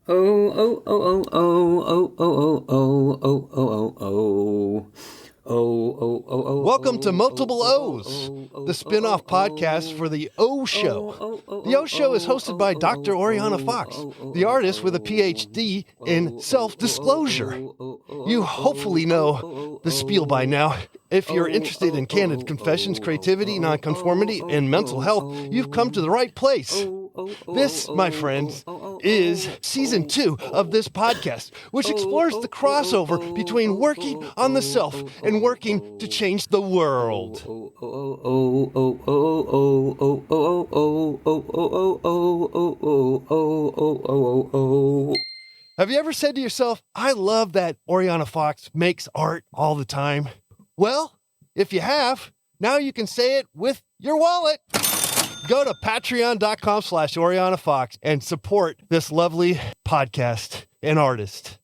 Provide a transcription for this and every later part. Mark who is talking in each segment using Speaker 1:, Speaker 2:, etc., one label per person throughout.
Speaker 1: Oh, oh, oh, oh, oh, oh, oh, oh, oh, oh, oh, oh.
Speaker 2: Welcome to Multiple O's, the spin-off podcast for The O Show. The O Show is hosted by Dr. Oriana Fox, the artist with a PhD in self-disclosure. You hopefully know the spiel by now. If you're interested in candid confessions, creativity, nonconformity, and mental health, you've come to the right place. This, my friends, is season 2 of this podcast, which explores the crossover between working on the self and working to change the world. Have you ever said to yourself, I love that Oriana Fox makes art all the time? Well, if you have, now you can say it with your wallet. Go to patreon.com/Oriana Fox and support this lovely podcast and artist.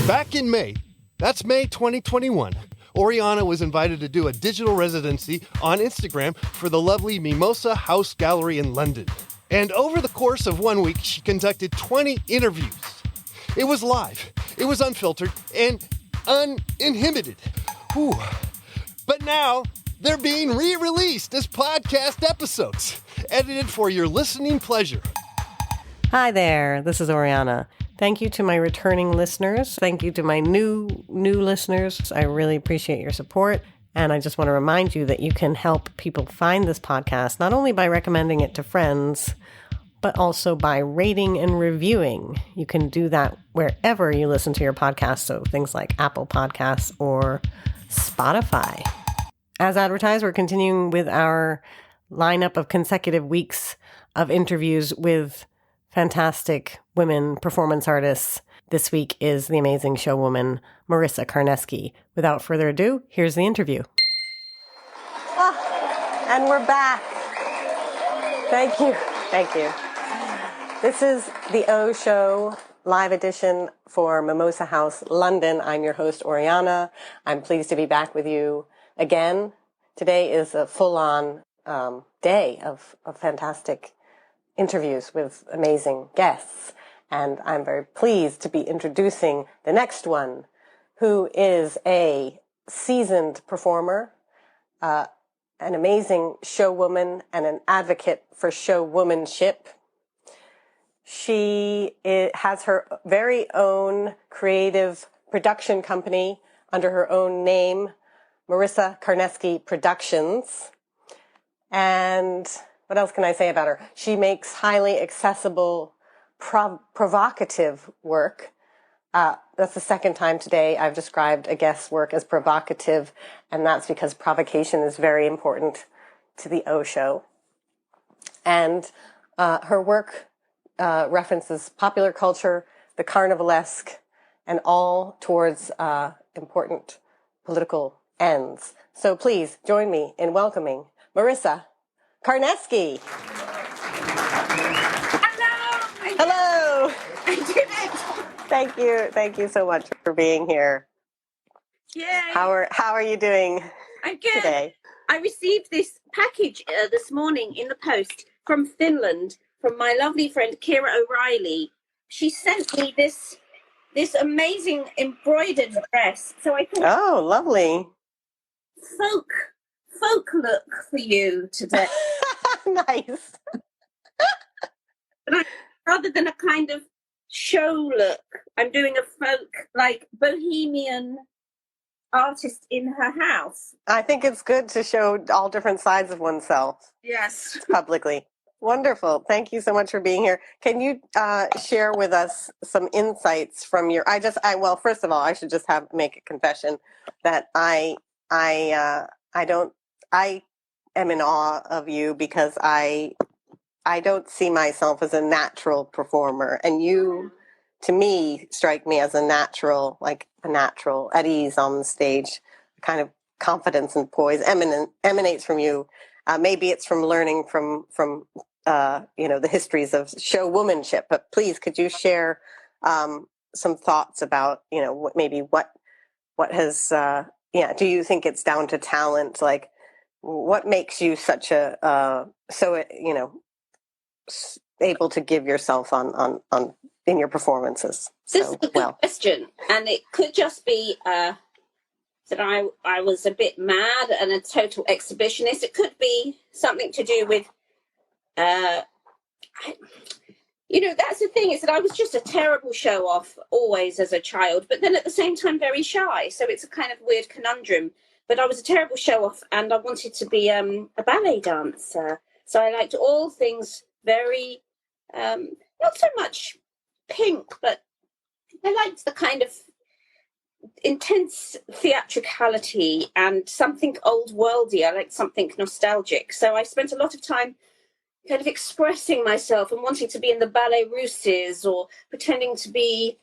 Speaker 2: Back in May, that's May 2021, Oriana was invited to do a digital residency on Instagram for the lovely Mimosa House Gallery in London. And over the course of 1 week, she conducted 20 interviews. It was live, it was unfiltered, and uninhibited. Whew. But now, they're being re-released as podcast episodes, edited for your listening pleasure.
Speaker 3: Hi there, this is Oriana. Thank you to my returning listeners. Thank you to my new listeners. I really appreciate your support. And I just want to remind you that you can help people find this podcast, not only by recommending it to friends, but also by rating and reviewing. You can do that wherever you listen to your podcast, so things like Apple Podcasts or Spotify. As advertised, we're continuing with our lineup of consecutive weeks of interviews with fantastic women performance artists. This week is the amazing showwoman, Marisa Carnesky. Without further ado, here's the interview. And we're back. Thank you. Thank you. This is the O Show live edition for Mimosa House, London. I'm your host, Oriana. I'm pleased to be back with you again. Today is a full-on day of fantastic interviews with amazing guests. And I'm very pleased to be introducing the next one, who is a seasoned performer, an amazing showwoman, and an advocate for showwomanship. She has her very own creative production company under her own name, Marisa Carnesky Productions. And what else can I say about her? She makes highly accessible, provocative work. That's the second time today I've described a guest's work as provocative, and that's because provocation is very important to the O Show. And her work references popular culture, the carnivalesque, and all towards important political ends. So please join me in welcoming Marisa Carnesky. Hello.
Speaker 4: I did it.
Speaker 3: Thank you. Thank you so much for being here.
Speaker 4: Yay.
Speaker 3: How are you doing
Speaker 4: I'm good.
Speaker 3: today?
Speaker 4: I received this package this morning in the post from Finland from my lovely friend Kira O'Reilly. She sent me this amazing embroidered dress. So I thought,
Speaker 3: Oh, lovely.
Speaker 4: folk look for you today.
Speaker 3: Nice.
Speaker 4: But rather than a kind of show look, I'm doing a folk, like bohemian artist in her house.
Speaker 3: I think it's good to show all different sides of oneself
Speaker 4: Yes.
Speaker 3: publicly. Wonderful. Thank you so much for being here. Can you share with us some insights from your? Well, first of all, I should just make a confession that I am in awe of you because I don't see myself as a natural performer, and you, to me, strike me as a natural at ease on the stage. Kind of confidence and poise emanates from you. Maybe it's from learning from the histories of showwomanship. But please, could you share some thoughts about what has do you think it's down to talent? Like, what makes you such a able to give yourself on in your performances?
Speaker 4: This is a good question, and it could just be that I was a bit mad and a total exhibitionist. It could be something to do with, that's the thing, is that I was just a terrible show off always as a child, but then at the same time very shy. So it's a kind of weird conundrum. But I was a terrible show off, and I wanted to be a ballet dancer. So I liked all things very, not so much pink, but I liked the kind of intense theatricality and something old worldy. I liked something nostalgic. So I spent a lot of time kind of expressing myself and wanting to be in the ballet russes or pretending to be,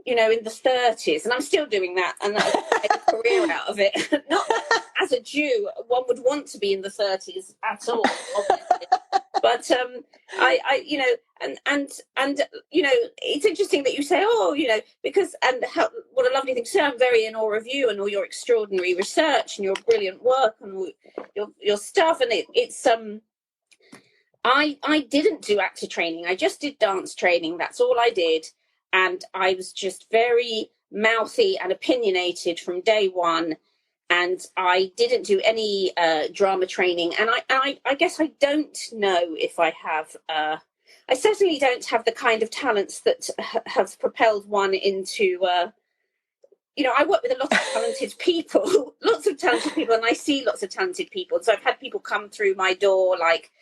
Speaker 4: in the 30s. And I'm still doing that, and I made a career out of it. Not that as a Jew, one would want to be in the 30s at all, obviously. But it's interesting that you say, because, and what a lovely thing to say. I'm very in awe of you and all your extraordinary research and your brilliant work and all your stuff. And it's I didn't do actor training. I just did dance training. That's all I did. And I was just very mouthy and opinionated from day one. And I didn't do any drama training. And I guess I don't know if I have. I certainly don't have the kind of talents that have propelled one into. I work with a lot of talented people, and I see lots of talented people. And so I've had people come through my door, like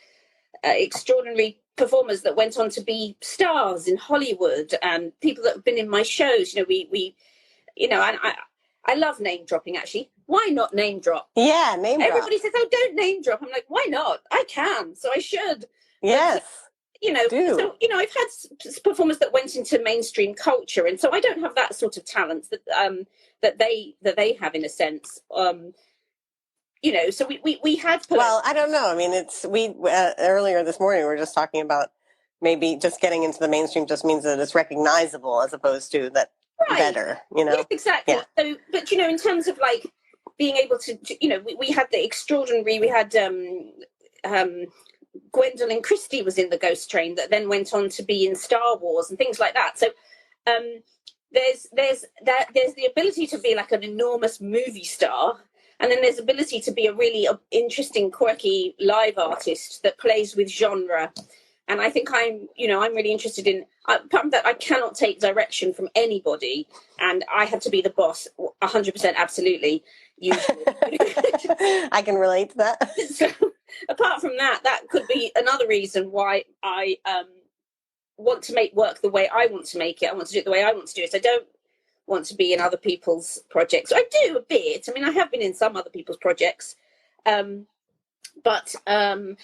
Speaker 4: extraordinary performers that went on to be stars in Hollywood, and people that have been in my shows. And I love name dropping, actually. Why not name drop?
Speaker 3: Yeah, name drop.
Speaker 4: Everybody says, "Oh, don't name drop." I'm like, why not? I can, so I should.
Speaker 3: Yes.
Speaker 4: So I've had performers that went into mainstream culture, and so I don't have that sort of talent that they have, in a sense. So we had.
Speaker 3: Well, I don't know. I mean, earlier this morning we were just talking about maybe just getting into the mainstream just means that it's recognizable as opposed to that better.
Speaker 4: Yes, exactly.
Speaker 3: Yeah.
Speaker 4: So, but in terms of like being able to, we had the extraordinary. We had Gwendolyn Christie was in the Ghost Train that then went on to be in Star Wars and things like that. So there's the ability to be like an enormous movie star. And then there's ability to be a really interesting, quirky live artist that plays with genre. And I think I'm really interested in, apart from that, I cannot take direction from anybody. And I have to be the boss, 100%, absolutely. Usually.
Speaker 3: I can relate to that.
Speaker 4: So, apart from that, that could be another reason why I want to make work the way I want to make it. I want to do it the way I want to do it. I don't want to be in other people's projects. I do a bit. I mean, I have been in some other people's projects. But I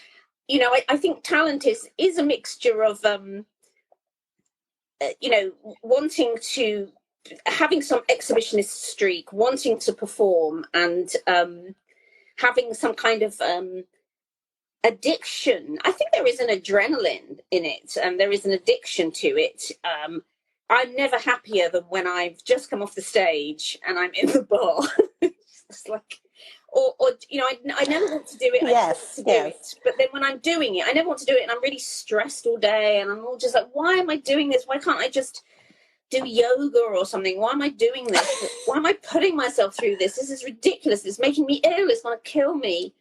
Speaker 4: think talent is a mixture of, wanting to, having some exhibitionist streak, wanting to perform, and having some kind of addiction. I think there is an adrenaline in it, and there is an addiction to it. I'm never happier than when I've just come off the stage and I'm in the bar. It's like, I never want to do it.
Speaker 3: Yes.
Speaker 4: But then when I'm doing it, I never want to do it, and I'm really stressed all day, and I'm all just like, why am I doing this? Why can't I just do yoga or something? Why am I doing this? Why am I putting myself through this? This is ridiculous. It's making me ill. It's going to kill me.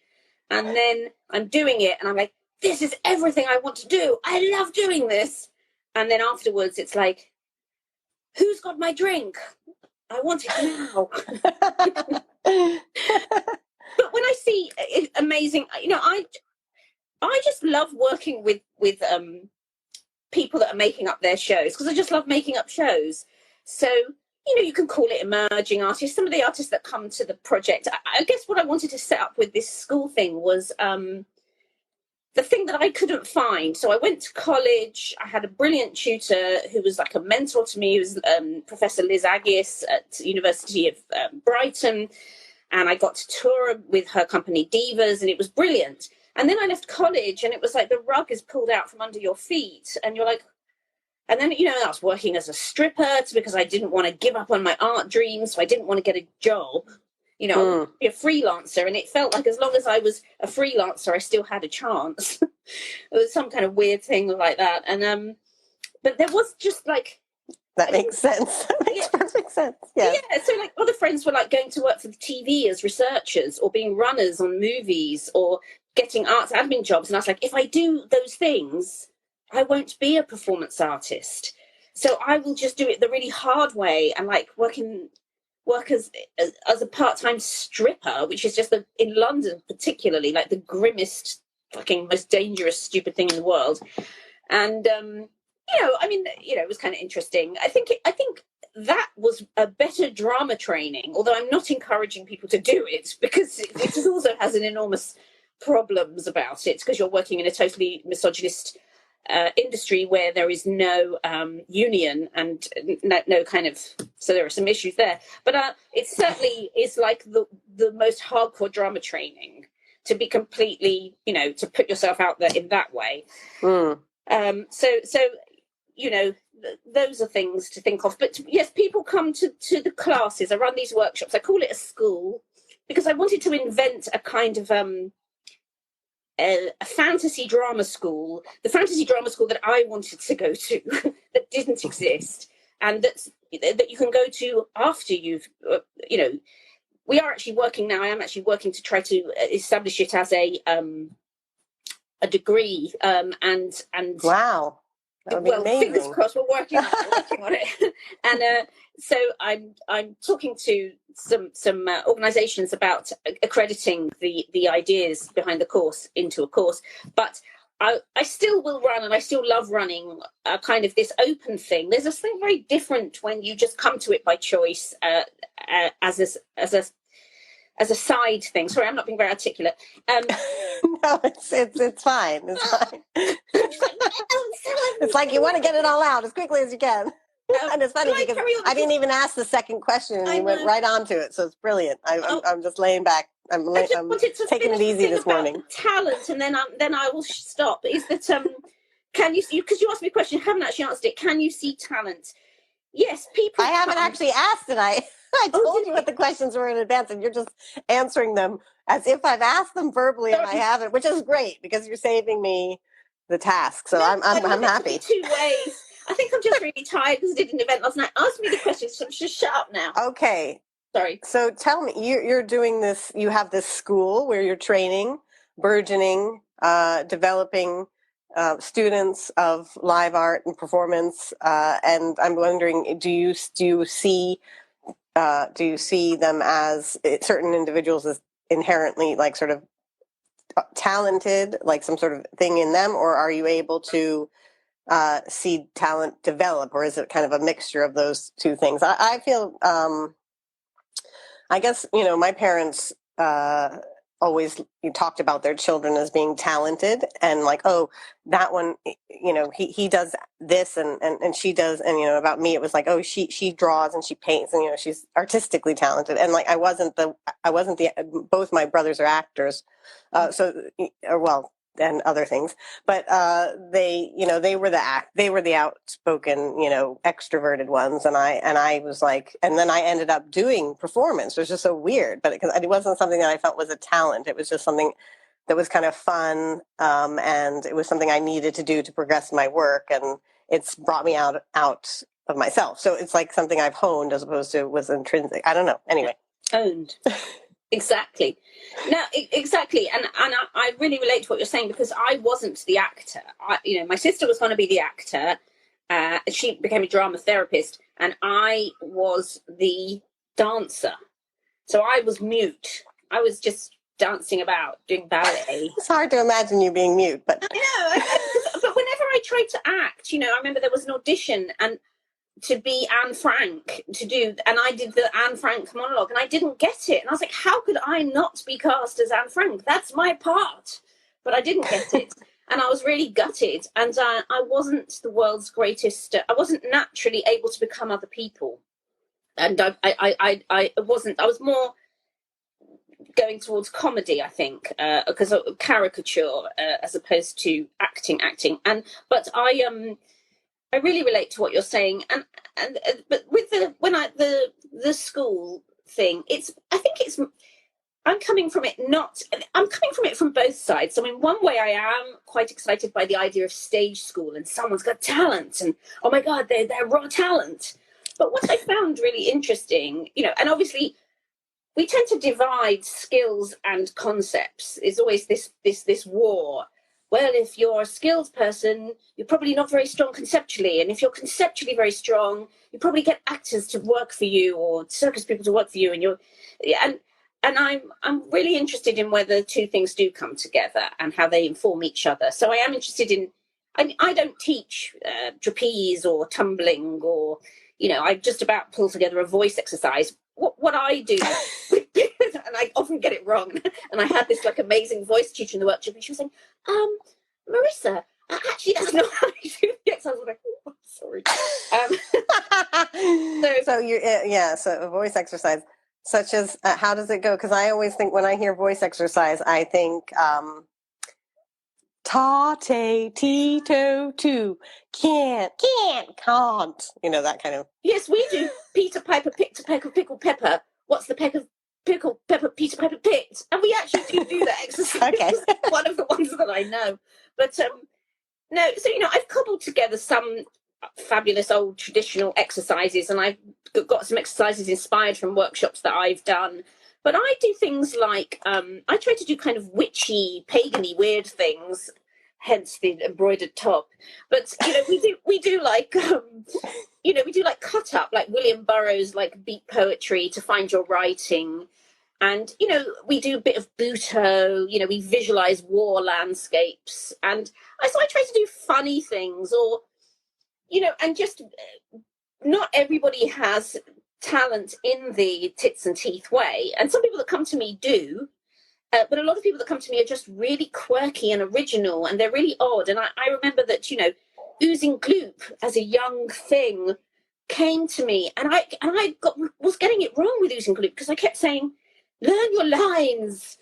Speaker 4: And then I'm doing it, and I'm like, this is everything I want to do. I love doing this. And then afterwards, it's like, who's got my drink? I want it now. But when I see amazing, I just love working with people that are making up their shows, because I just love making up shows. So, you can call it emerging artists. Some of the artists that come to the project, I guess what I wanted to set up with this school thing was the thing that I couldn't find. So I went to college. I had a brilliant tutor who was like a mentor to me. It was Professor Liz Aggies at University of Brighton. And I got to tour with her company Divas, and it was brilliant. And then I left college, and it was like the rug is pulled out from under your feet. And you're like, and then, I was working as a stripper because I didn't want to give up on my art dreams. So I didn't want to get a job, You know, I wanted to be a freelancer, and it felt like as long as I was a freelancer, I still had a chance. It was some kind of weird thing like that. And but there was just like,
Speaker 3: that makes sense. That makes perfect sense. Yeah.
Speaker 4: So like other friends were like going to work for the TV as researchers, or being runners on movies, or getting arts admin jobs. And I was like, if I do those things, I won't be a performance artist. So I will just do it the really hard way, and like work as a part-time stripper, which is just in London particularly like the grimmest, fucking most dangerous, stupid thing in the world. And I mean, it was kind of interesting. I think that was a better drama training, although I'm not encouraging people to do it, because it also has an enormous problems about it, because you're working in a totally misogynist industry where there is no union and no kind of, so there are some issues there. But it certainly is like the most hardcore drama training, to be completely, to put yourself out there in that way. So those are things to think of. But yes, people come to the classes. I run these workshops. I call it a school because I wanted to invent a kind of a fantasy drama school, the fantasy drama school that I wanted to go to that didn't exist, and that you can go to after you've, we are actually working now. I am actually working to try to establish it as a degree, and
Speaker 3: wow. That would be amazing.
Speaker 4: Fingers crossed, we're working on it. And so I'm talking to some organisations about accrediting the ideas behind the course into a course. But I still will run, and I still love running kind of this open thing. There's this thing very different when you just come to it by choice, as a side thing. Sorry, I'm not being very articulate.
Speaker 3: No, it's fine. It's fine. It's like you want to get it all out as quickly as you can. And it's funny because I didn't even ask the second question, and you went right on to it. So it's brilliant. I'm just laying back. I'm taking it easy this morning.
Speaker 4: Talent, and then I will stop. Is that can you see? Because you asked me a question, I haven't actually answered it. Can you see talent? Yes, people.
Speaker 3: I haven't actually asked it. I told you what the questions were in advance, and you're just answering them as if I've asked them verbally, and I haven't, which is great because you're saving me the task. So I'm happy.
Speaker 4: Two ways. I think I'm just really tired because I did an event last night. Ask me the questions, so just shut up now.
Speaker 3: Okay.
Speaker 4: Sorry.
Speaker 3: So tell me, you're doing this. You have this school where you're training, burgeoning, developing students of live art and performance, and I'm wondering, do you see them as certain individuals as inherently like sort of talented, like some sort of thing in them, or are you able to see talent develop, or is it kind of a mixture of those two things? I feel, I guess, my parents always talked about their children as being talented, and like, oh, that one, he does this and she does, and about me it was like, oh, she draws and she paints, and she's artistically talented, and like I wasn't both my brothers are actors, and other things, but they were the outspoken, extroverted ones, and I was like, and then I ended up doing performance, which is so weird, but because it wasn't something that I felt was a talent, it was just something that was kind of fun, and it was something I needed to do to progress my work, and it's brought me out of myself. So it's like something I've honed as opposed to was intrinsic. I don't know. Anyway,
Speaker 4: owned. Exactly. No, exactly. And I really relate to what you're saying, because I wasn't the actor. My sister was going to be the actor. She became a drama therapist, and I was the dancer. So I was mute. I was just dancing about, doing ballet.
Speaker 3: It's hard to imagine you being mute, but
Speaker 4: I know. But whenever I tried to act, I remember there was an audition and to be Anne Frank and I did the Anne Frank monologue, and I didn't get it, and I was like, how could I not be cast as Anne Frank? That's my part. But I didn't get it, and I was really gutted, and I wasn't the world's greatest. I wasn't naturally able to become other people, and I wasn't. I was more going towards comedy, I think, because of caricature as opposed to acting. But I really relate to what you're saying, and but with the school thing. I'm coming from it from both sides. So in one way, I am quite excited by the idea of stage school and someone's got talent and, oh my God, they're raw talent. But what I found really interesting, and obviously we tend to divide skills and concepts. There's always this war. Well, if you're a skilled person, you're probably not very strong conceptually. And if you're conceptually very strong, you probably get actors to work for you or circus people to work for you. And I'm really interested in whether two things do come together and how they inform each other. So I am interested in, I don't teach trapeze or tumbling or, I just about pull together a voice exercise. What I do, and I often get it wrong, and I had this amazing voice teacher in the workshop, and she was saying, Marisa, actually that's not how you do the exercise. I was like, oh, sorry.
Speaker 3: So a voice exercise. Such as, how does it go? Because I always think when I hear voice exercise, I think ta, te, ti, to, tu, can't, can't. That kind of.
Speaker 4: Yes, we do. Peter Piper picked a peck of pickled pepper. What's the peck of pickled pepper Peter Piper picked? And we actually do that exercise.
Speaker 3: Okay.
Speaker 4: One of the ones that I know. But no, so, I've cobbled together some fabulous old traditional exercises, and I've got some exercises inspired from workshops that I've done. But I do things like I try to do kind of witchy, pagany, weird things, hence the embroidered top. But we do like cut up, like William Burroughs, like beat poetry to find your writing. And, we do a bit of Buto, we visualize war landscapes. And so I try to do funny things or, and just not everybody has talent in the tits and teeth way. And some people that come to me do, but a lot of people that come to me are just really quirky and original, and they're really odd. And I remember that, oozing gloop as a young thing came to me, and I was getting it wrong with oozing gloop because I kept saying, learn your lines,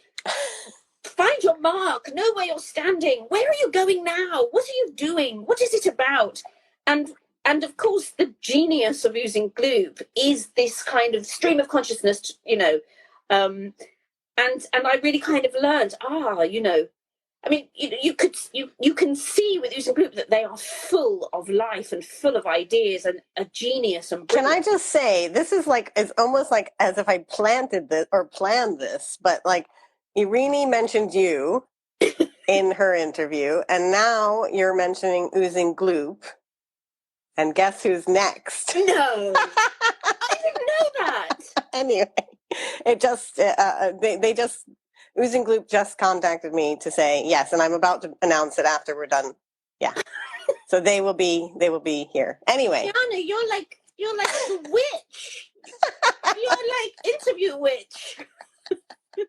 Speaker 4: find your mark, know where you're standing, where are you going now, what are you doing, what is it about? And of course, the genius of using gloop is this kind of stream of consciousness, and I really kind of learned, I mean, you can see with using gloop that they are full of life and full of ideas and a genius and brilliance.
Speaker 3: Can I just say, this is it's almost like as if I planted this or planned this, but Irene mentioned you in her interview, and now you're mentioning oozing gloop. And guess who's next?
Speaker 4: No, I didn't know that.
Speaker 3: Anyway, it just they just Oozing Gloop just contacted me to say yes, and I'm about to announce it after we're done. Yeah, so they will be here anyway.
Speaker 4: Yana, you're like the witch. You're like interview witch. You're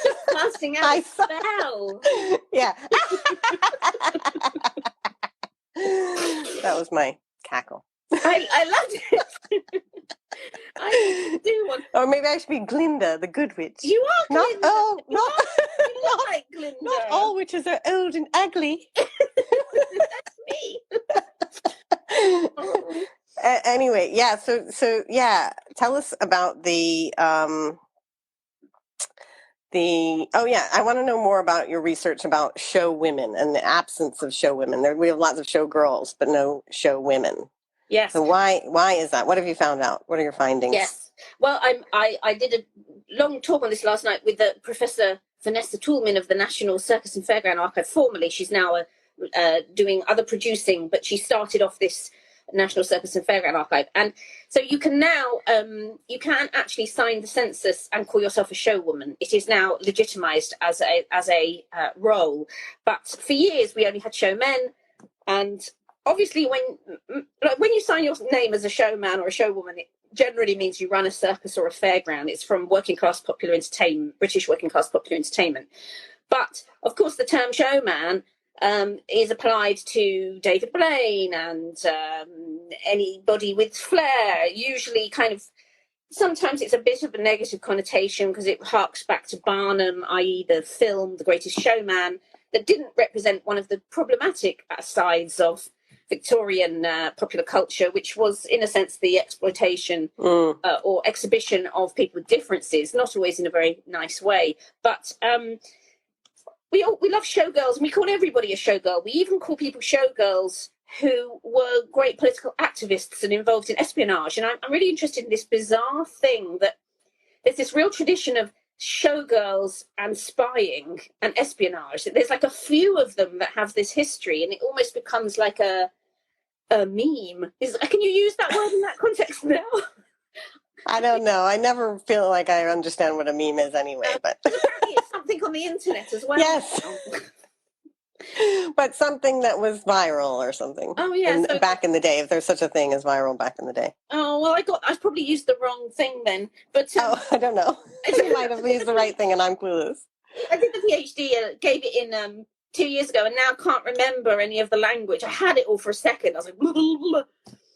Speaker 4: just casting out a spell.
Speaker 3: Yeah. That was my cackle.
Speaker 4: I loved it. I do want.
Speaker 3: Or maybe I should be Glinda, the good witch.
Speaker 4: You are Glinda.
Speaker 3: Not
Speaker 4: like Glinda.
Speaker 3: Not all witches are old and ugly.
Speaker 4: That's me.
Speaker 3: Anyway, yeah. So yeah. Tell us about the. I want to know more about your research about show women and the absence of show women. We have lots of show girls, but no show women.
Speaker 4: Yes.
Speaker 3: So why is that? What have you found out? What are your findings?
Speaker 4: Yes. Well, I did a long talk on this last night with the Professor Vanessa Toulmin of the National Circus and Fairground Archive. Formerly, she's now doing other producing, but she started off this National Circus and Fairground Archive. And so you can now, you can actually sign the census and call yourself a showwoman. It is now legitimized as a role. But for years, we only had showmen. And obviously, when you sign your name as a showman or a showwoman, it generally means you run a circus or a fairground. It's from working class popular entertainment, British working class popular entertainment. But of course, the term showman is applied to David Blaine and anybody with flair. Usually, kind of, sometimes it's a bit of a negative connotation because it harks back to Barnum, i.e., the film The Greatest Showman, that didn't represent one of the problematic sides of Victorian popular culture, which was, in a sense, the exploitation or exhibition of people with differences, not always in a very nice way. But we love showgirls, and we call everybody a showgirl. We even call people showgirls who were great political activists and involved in espionage. And I'm really interested in this bizarre thing that there's this real tradition of showgirls and spying and espionage. There's like a few of them that have this history, and it almost becomes like a meme. Can you use that word in that context now?
Speaker 3: I don't know. I never feel like I understand what a meme is anyway. But
Speaker 4: apparently it's something on the internet as well.
Speaker 3: Yes. But something that was viral or something.
Speaker 4: Oh, yeah.
Speaker 3: Back in the day, if there's such a thing as viral back in the day.
Speaker 4: Oh, well, I probably used the wrong thing then. But
Speaker 3: I don't know. You might have used the right thing and I'm clueless.
Speaker 4: I did the PhD, gave it in 2 years ago, and now can't remember any of the language. I had it all for a second. I was like, blah, blah, blah.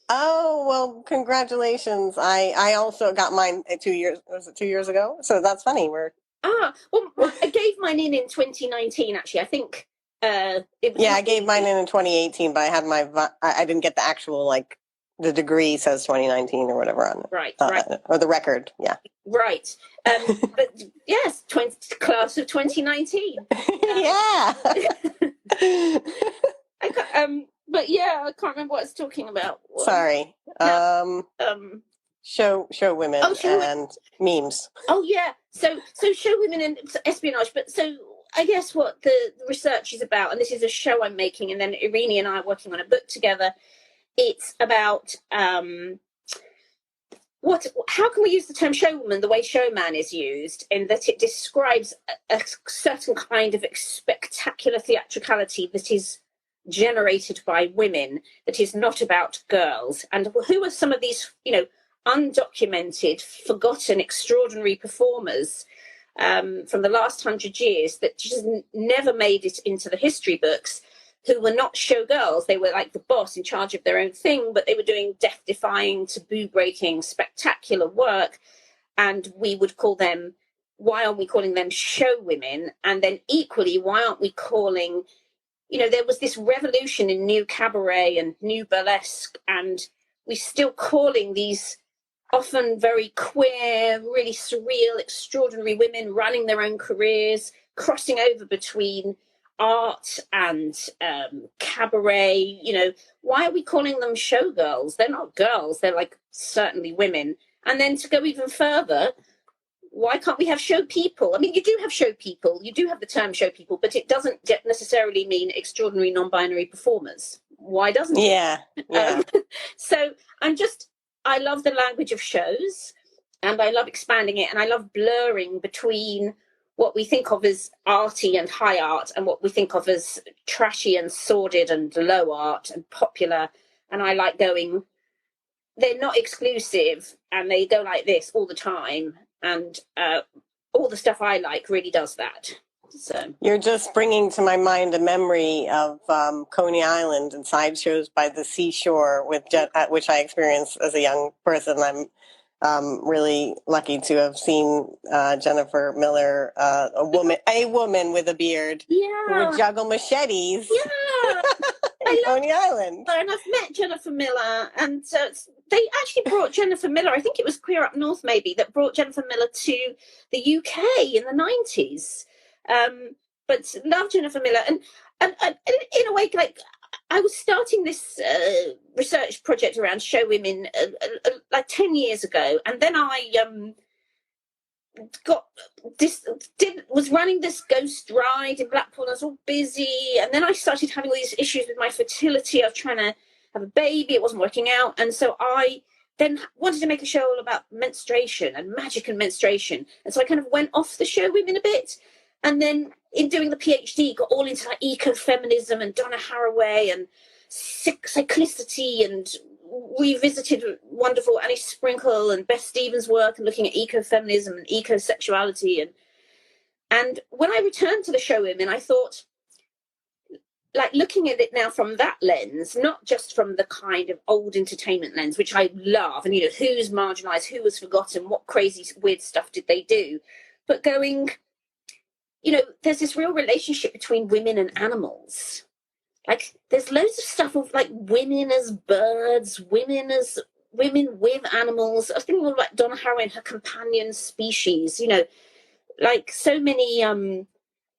Speaker 3: Oh, well, congratulations. I also got mine 2 years, was it 2 years ago? So that's funny.
Speaker 4: Well, I gave mine in 2019, actually. I think.
Speaker 3: I gave mine in 2018, but I had I didn't get the actual, like, the degree says 2019 or whatever on it.
Speaker 4: Right.
Speaker 3: Or the record, yeah.
Speaker 4: Right. But yes, class of 2019.
Speaker 3: Yeah.
Speaker 4: But yeah, I can't remember what I was talking about.
Speaker 3: Sorry. Show women and memes.
Speaker 4: Oh yeah. So show women and espionage. But so I guess what the research is about, and this is a show I'm making, and then Irene and I are working on a book together. It's about how can we use the term showwoman the way showman is used, in that it describes a certain kind of spectacular theatricality that is generated by women, that is not about girls. And who are some of these, undocumented, forgotten, extraordinary performers from the last 100 years that just never made it into the history books, who were not showgirls? They were like the boss in charge of their own thing, but they were doing death-defying, taboo-breaking, spectacular work. And we would call them, why aren't we calling them show women? And then equally, why aren't we calling, there was this revolution in new cabaret and new burlesque, and we're still calling these often very queer, really surreal, extraordinary women running their own careers, crossing over between art and cabaret. Why are we calling them showgirls? They're not girls. They're like certainly women. And then to go even further, why can't we have show people? I mean, you do have show people. You do have the term show people, but it doesn't necessarily mean extraordinary non-binary performers. Why doesn't it?
Speaker 3: Yeah.
Speaker 4: So I love the language of shows, and I love expanding it, and I love blurring between what we think of as arty and high art and what we think of as trashy and sordid and low art and popular. And I like going, they're not exclusive, and they go like this all the time. And all the stuff I like really does that. So
Speaker 3: you're just bringing to my mind a memory of Coney Island and sideshows by the seashore, which I experienced as a young person. I'm really lucky to have seen Jennifer Miller, a woman with a beard, who would juggle machetes.
Speaker 4: Yeah,
Speaker 3: Coney Island.
Speaker 4: And I've met Jennifer Miller, and they actually brought Jennifer Miller. I think it was Queer Up North, maybe, that brought Jennifer Miller to the UK in the 90s. But love Jennifer Miller, and in a way, like, I was starting this research project around show women like 10 years ago, and then I was running this ghost ride in Blackpool. I was all busy, and then I started having all these issues with my fertility. I was trying to have a baby, it wasn't working out, and so I then wanted to make a show all about menstruation and magic and menstruation, and so I kind of went off the show women a bit. And then in doing the PhD, got all into like ecofeminism and Donna Haraway and cyclicity, and revisited wonderful Annie Sprinkle and Beth Stevens' work and looking at ecofeminism and ecosexuality. And when I returned to the show women, I thought, like, looking at it now from that lens, not just from the kind of old entertainment lens, which I love, and, who's marginalized, who was forgotten, what crazy, weird stuff did they do, but going, there's this real relationship between women and animals. like there's loads of stuff of like women as birds, women with animals. I was thinking about Donna Haraway and her companion species, you know, like so many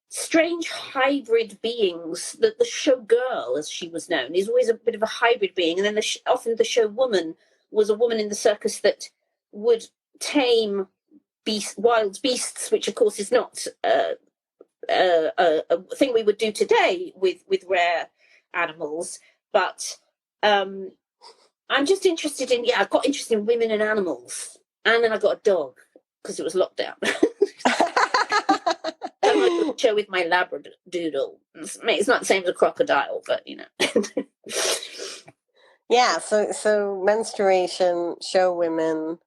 Speaker 4: strange hybrid beings. That the showgirl, as she was known, is always a bit of a hybrid being, and then often the showwoman was a woman in the circus that would tame wild beasts, which of course is not a thing we would do today with rare animals. But I'm just interested in, I got interested in women and animals, and then I got a dog because it was lockdown. I show with my labradoodle. It's not the same as a crocodile, but you know.
Speaker 3: Yeah, so menstruation, show women,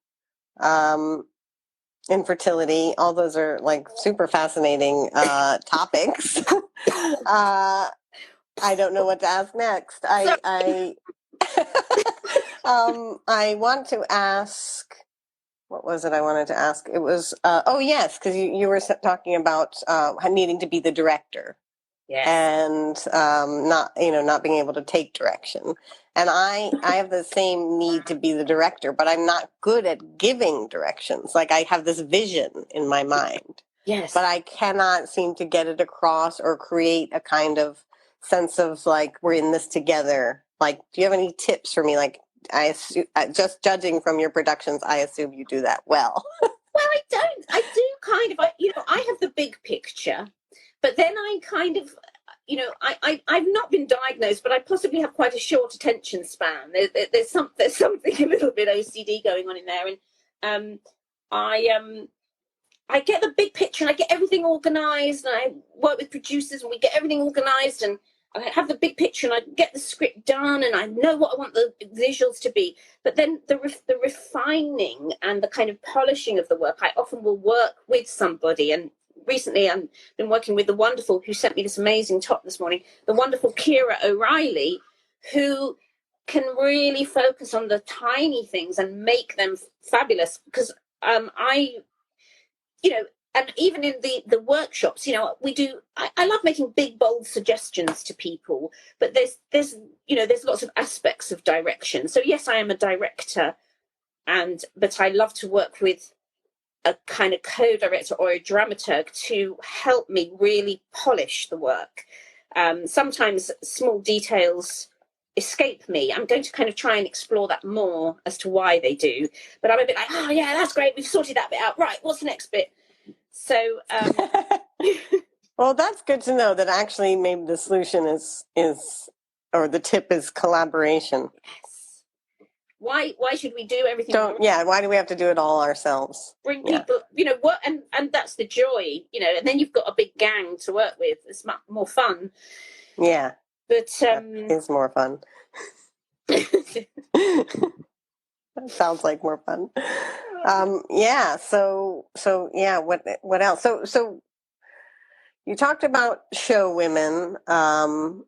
Speaker 3: infertility, all those are like super fascinating topics. I don't know what to ask next. I want to ask, what was it I wanted to ask? It was, oh yes, because you were talking about needing to be the director.
Speaker 4: Yes.
Speaker 3: And not being able to take direction. And I have the same need to be the director, but I'm not good at giving directions. Like I have this vision in my mind.
Speaker 4: Yes.
Speaker 3: But I cannot seem to get it across or create a kind of sense of like, we're in this together. Like, do you have any tips for me? Like, I assume, just judging from your productions, I assume you do that well.
Speaker 4: Well, I don't. I do kind of, I have the big picture. But then I kind of, I've not been diagnosed, but I possibly have quite a short attention span. There's something a little bit OCD going on in there, and I get the big picture and I get everything organised, and I work with producers and we get everything organised, and I have the big picture and I get the script done and I know what I want the visuals to be. But then the refining and the kind of polishing of the work, I often will work with somebody. And recently I've been working with the wonderful, who sent me this amazing top this morning, the wonderful Kira O'Reilly, who can really focus on the tiny things and make them fabulous. Because and even in the workshops, we do, I love making big, bold suggestions to people, but there's lots of aspects of direction. So yes, I am a director, but I love to work with a kind of co-director or a dramaturg to help me really polish the work. Sometimes small details escape me. I'm going to kind of try and explore that more as to why they do. But I'm a bit like, oh yeah, that's great. We've sorted that bit out. Right, what's the next bit? So,
Speaker 3: well, that's good to know that actually maybe the solution is, or the tip is collaboration.
Speaker 4: Yes. Why should we do everything?
Speaker 3: Why do we have to do it all ourselves?
Speaker 4: Bring people, what, and that's the joy, and then you've got a big gang to work with. It's much more fun.
Speaker 3: Yeah.
Speaker 4: But
Speaker 3: it's more fun. That sounds like more fun. So yeah, what else? So you talked about show women, and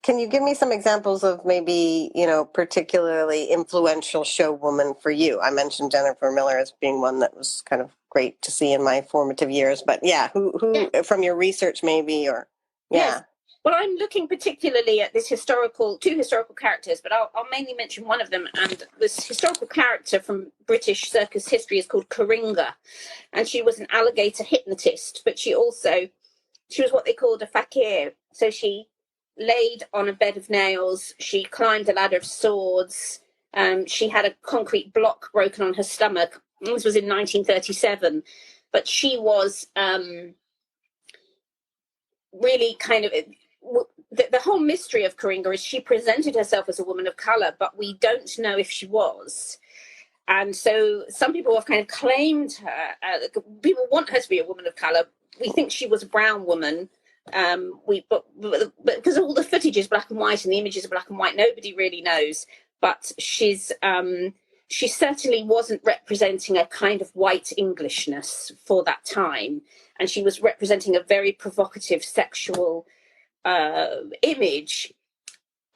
Speaker 3: can you give me some examples of maybe, particularly influential show woman for you? I mentioned Jennifer Miller as being one that was kind of great to see in my formative years, but who from your research maybe, or
Speaker 4: Yes. Well, I'm looking particularly at two historical characters, but I'll mainly mention one of them. And this historical character from British circus history is called Coringa, and she was an alligator hypnotist, but she was what they called a fakir. So she laid on a bed of nails, she climbed a ladder of swords, she had a concrete block broken on her stomach. This was in 1937, but she was really kind of... The whole mystery of Coringa is she presented herself as a woman of color, but we don't know if she was. And so some people have kind of claimed her. People want her to be a woman of color. We think she was a brown woman. But because all the footage is black and white and the images are black and white, nobody really knows. But she certainly wasn't representing a kind of white Englishness for that time, and she was representing a very provocative sexual image.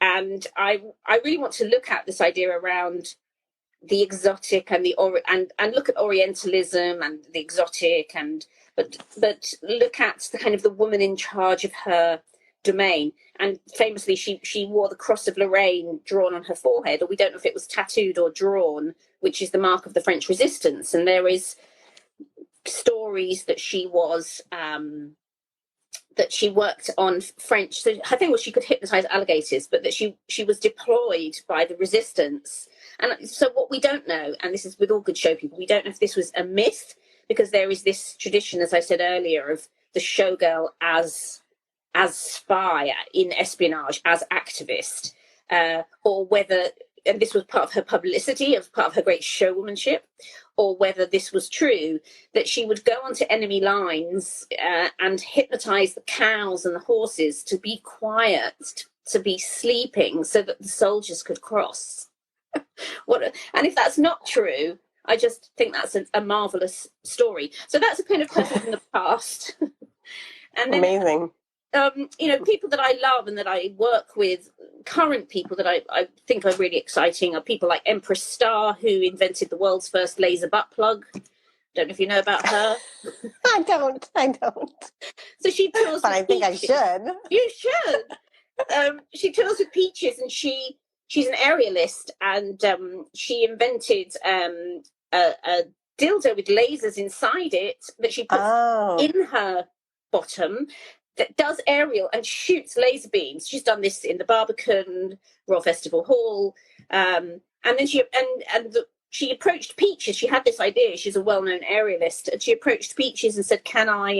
Speaker 4: And I really want to look at this idea around the exotic and and look at Orientalism and the exotic, but look at the kind of the woman in charge of her domain. And famously, she wore the cross of Lorraine drawn on her forehead, or we don't know if it was tattooed or drawn, which is the mark of the French resistance. And there is stories that she was that she worked on French. So her thing was she could hypnotize alligators, but that she was deployed by the resistance. And so what we don't know, and this is with all good show people, we don't know if this was a myth, because there is this tradition, as I said earlier, of the showgirl as spy in espionage, as activist, or whether, and this was part of her publicity, of part of her great showwomanship, or whether this was true, that she would go onto enemy lines and hypnotize the cows and the horses to be quiet, to be sleeping, so that the soldiers could cross. And if that's not true, I just think that's a marvelous story. So that's a kind of person from the past. And then,
Speaker 3: amazing.
Speaker 4: People that I love and that I work with, current people that I think are really exciting, are people like Empress Star, who invented the world's first laser butt plug. Don't know if you know about her.
Speaker 3: I don't.
Speaker 4: So she tours,
Speaker 3: but I think Peaches. I should.
Speaker 4: You should. She tours with Peaches, and she's an aerialist, and she invented a dildo with lasers inside it that she puts in her bottom, that does aerial and shoots laser beams. She's done this in the Barbican, Royal Festival Hall, and then she approached Peaches. She had this idea. She's a well-known aerialist, and she approached Peaches and said, "Can I?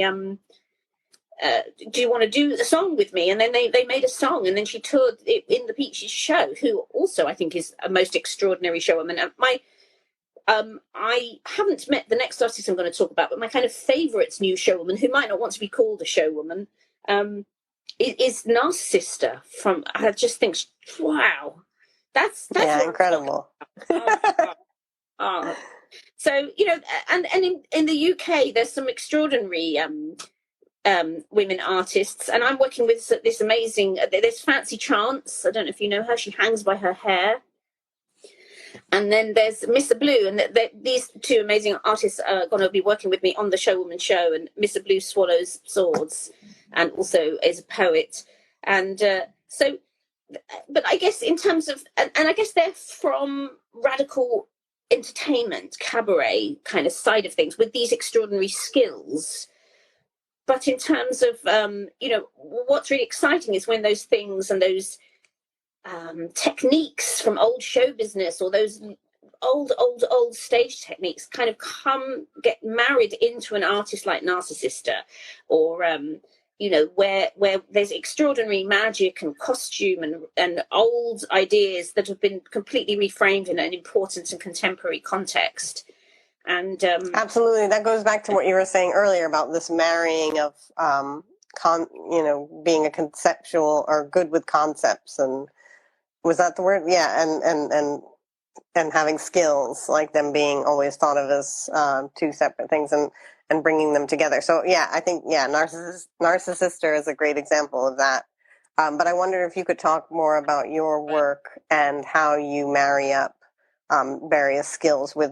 Speaker 4: Do you want to do a song with me?" And then they made a song, and then she toured it in the Peaches show, who also I think is a most extraordinary showwoman. And I haven't met the next artist I'm going to talk about, but my kind of favourite new showwoman, who might not want to be called a showwoman, is Narcissista. I just think, wow, that's
Speaker 3: incredible.
Speaker 4: So and in the UK, there's some extraordinary women artists, and I'm working with this amazing. There's Fancy Chance. I don't know if you know her. She hangs by her hair. And then there's Mr. Blue, and these two amazing artists are going to be working with me on the Showwoman show. And Mr. Blue swallows swords, and also is a poet. And but I guess in terms of, and I guess they're from radical entertainment, cabaret kind of side of things, with these extraordinary skills. But in terms of, what's really exciting is when those things and those techniques from old show business, or those old stage techniques, kind of get married into an artist like Narcissista, or where there's extraordinary magic and costume and old ideas that have been completely reframed in an important and contemporary context. And
Speaker 3: absolutely, that goes back to what you were saying earlier about this marrying of being a conceptual, or good with concepts, and was that the word? Yeah, and having skills, like them being always thought of as two separate things, and bringing them together. So yeah, I think Narcissista is a great example of that. But I wondered if you could talk more about your work and how you marry up various skills with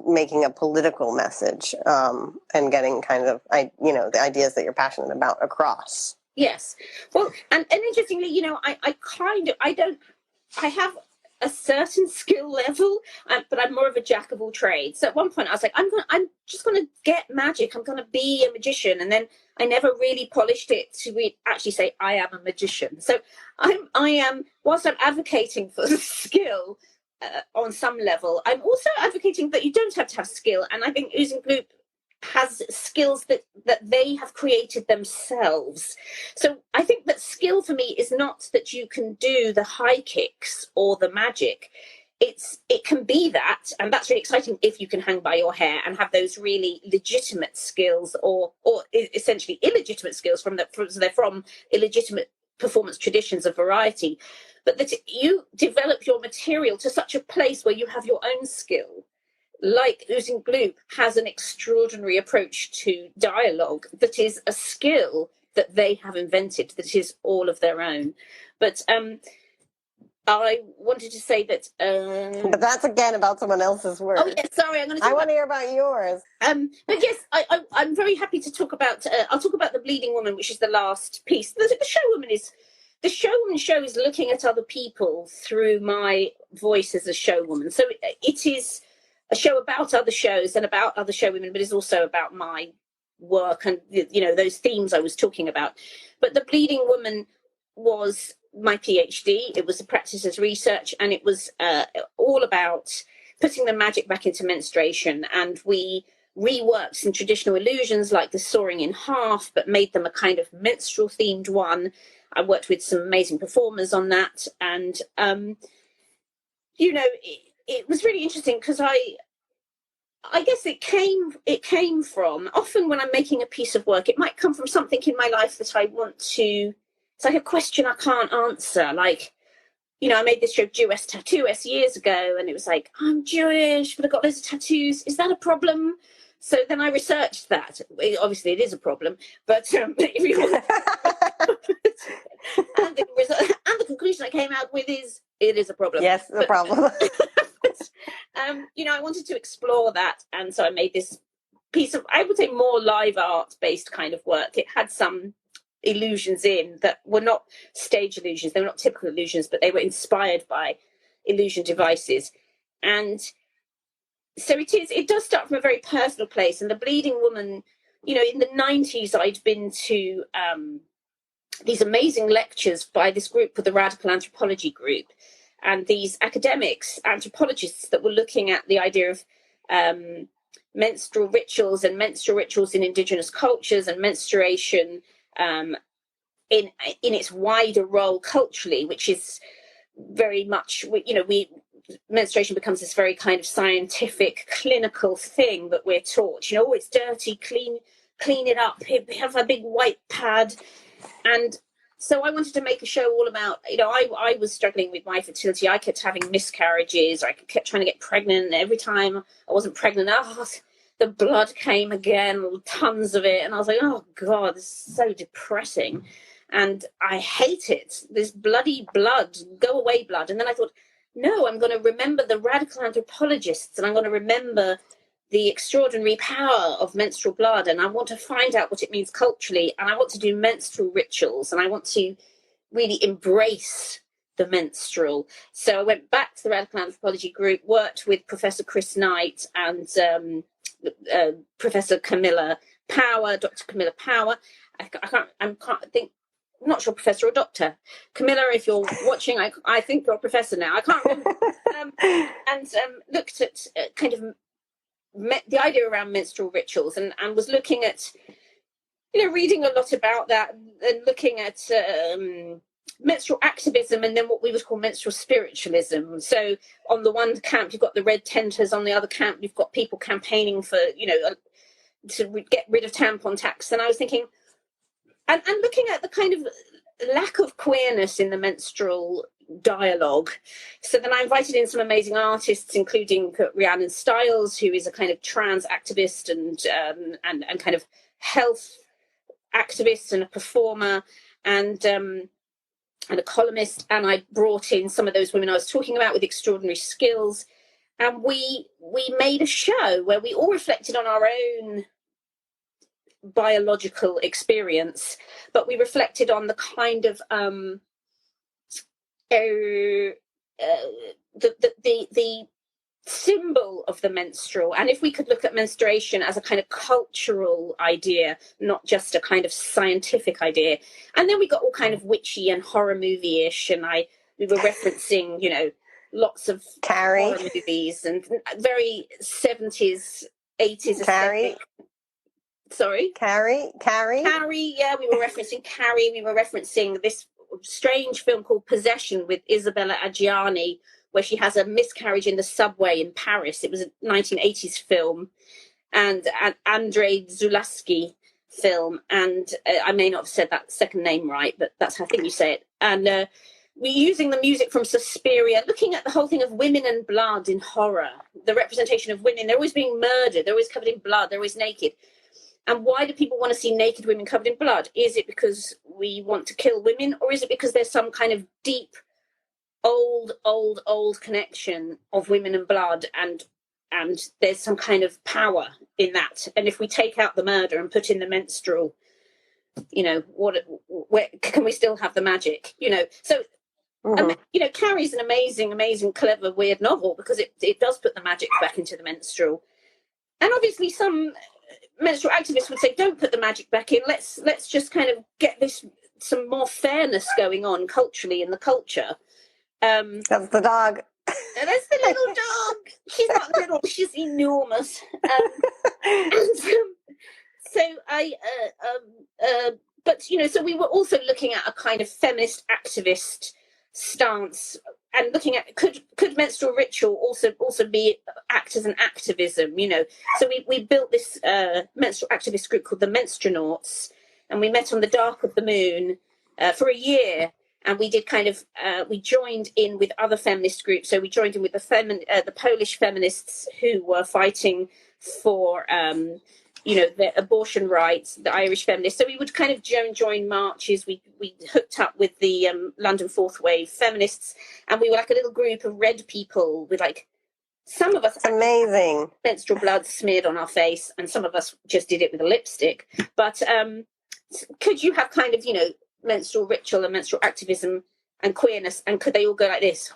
Speaker 3: making a political message and getting kind of the ideas that you're passionate about across.
Speaker 4: Yes, well, and interestingly, I have a certain skill level, but I'm more of a jack of all trades. So at one point I was like, I'm just going to get magic. I'm going to be a magician. And then I never really polished it to actually say I am a magician. So I am, whilst I'm advocating for the skill on some level, I'm also advocating that you don't have to have skill. And I think Oozing Gloop has skills that they have created themselves. So I think that skill for me is not that you can do the high kicks or the magic. It can be that, and that's really exciting if you can hang by your hair and have those really legitimate skills, or essentially illegitimate skills so they're from illegitimate performance traditions of variety, but that you develop your material to such a place where you have your own skill. Like Oozing Gloop has an extraordinary approach to dialogue that is a skill that they have invented, that is all of their own. But I wanted to say that.
Speaker 3: But that's again about someone else's work.
Speaker 4: Oh yes, sorry. I'm going to.
Speaker 3: I want to hear about yours.
Speaker 4: But yes, I'm very happy to talk about. I'll talk about the Bleeding Woman, which is the last piece. The Showwoman is. The Showwoman show is looking at other people through my voice as a showwoman. So it is a show about other shows and about other showwomen, but it's also about my work and, you know, those themes I was talking about. But the Bleeding Woman was my PhD. It was a practice as research, and it was all about putting the magic back into menstruation. And we reworked some traditional illusions like the sawing in half, but made them a kind of menstrual themed one. I worked with some amazing performers on that. And, you know, it was really interesting because I guess it came from, often when I'm making a piece of work, it might come from something in my life that I want to, it's like a question I can't answer. Like, you know, I made this show Jewess Tattooess years ago, and it was like, I'm Jewish, but I've got loads of tattoos. Is that a problem? So then I researched that. Obviously, it is a problem, but if you want... and the conclusion I came out with is it is a problem.
Speaker 3: Yes, the problem.
Speaker 4: You know, I wanted to explore that, and so I made this piece of, I would say, more live art based kind of work. It had some illusions in that were not stage illusions, they were not typical illusions, but they were inspired by illusion devices. And so it does start from a very personal place. And the Bleeding Woman, you know, in the 90s I'd been to these amazing lectures by this group called the Radical Anthropology Group, and these academics, anthropologists, that were looking at the idea of menstrual rituals in indigenous cultures, and menstruation in its wider role culturally, which is very much, you know, menstruation becomes this very kind of scientific, clinical thing that we're taught. You know, oh, it's dirty, clean it up, have a big white pad. And so I wanted to make a show all about, you know, I was struggling with my fertility. I kept having miscarriages. I kept trying to get pregnant. And every time I wasn't pregnant, the blood came again, tons of it. And I was like, oh, God, this is so depressing. And I hate it, this bloody blood, go away blood. And then I thought, no, I'm going to remember the radical anthropologists, and I'm going to remember the extraordinary power of menstrual blood, and I want to find out what it means culturally, and I want to do menstrual rituals, and I want to really embrace the menstrual. So I went back to the Radical Anthropology Group, worked with Professor Chris Knight and Professor Camilla Power, Dr. Camilla Power. I'm not sure, professor or doctor. Camilla, if you're watching, I think you're a professor now. I can't remember. And looked at kind of the idea around menstrual rituals, and was looking at, you know, reading a lot about that, and looking at menstrual activism, and then what we would call menstrual spiritualism. So on the one camp, you've got the red tenters. On the other camp, you've got people campaigning for, you know, to get rid of tampon tax. And I was thinking, and looking at the kind of lack of queerness in the menstrual dialogue. So then I invited in some amazing artists, including Rhiannon Stiles, who is a kind of trans activist and kind of health activist and a performer and a columnist. And I brought in some of those women I was talking about with extraordinary skills. And we made a show where we all reflected on our own biological experience, but we reflected on the kind of the symbol of the menstrual, and if we could look at menstruation as a kind of cultural idea, not just a kind of scientific idea. And then we got all kind of witchy and horror movie-ish, and we were referencing, you know, lots of horror movies and very 70s, 80s aesthetic. Sorry? Carrie? Yeah, we were referencing Carrie. We were referencing this strange film called Possession with Isabella Adjani, where she has a miscarriage in the subway in Paris. It was a 1980s film, and an Andrei Zulaski film. And I may not have said that second name right, but that's how I think you say it. And we're using the music from Suspiria, looking at the whole thing of women and blood in horror, the representation of women. They're always being murdered. They're always covered in blood. They're always naked. And why do people want to see naked women covered in blood? Is it because we want to kill women, or is it because there's some kind of deep old connection of women and blood, and there's some kind of power in that. And if we take out the murder and put in the menstrual, where can we still have the magic? So Carrie's an amazing, clever, weird novel because it does put the magic back into the menstrual. And obviously some menstrual activists would say, don't put the magic back in. Let's just kind of get some more fairness going on culturally in the culture.
Speaker 3: That's the dog.
Speaker 4: That's the little dog. She's not little, she's enormous. So we were also looking at a kind of feminist activist stance and looking at could menstrual ritual also act as an activism, So we built this menstrual activist group called the Menstronauts, and we met on the dark of the moon for a year. And we did we joined in with other feminist groups. So we joined in with the Polish feminists who were fighting for, the abortion rights, the Irish feminists. So we would kind of join marches. We hooked up with the London Fourth Wave feminists, and we were like a little group of red people with some of us
Speaker 3: amazing
Speaker 4: menstrual blood smeared on our face, and some of us just did it with a lipstick. But could you have menstrual ritual and menstrual activism and queerness, and could they all go like this?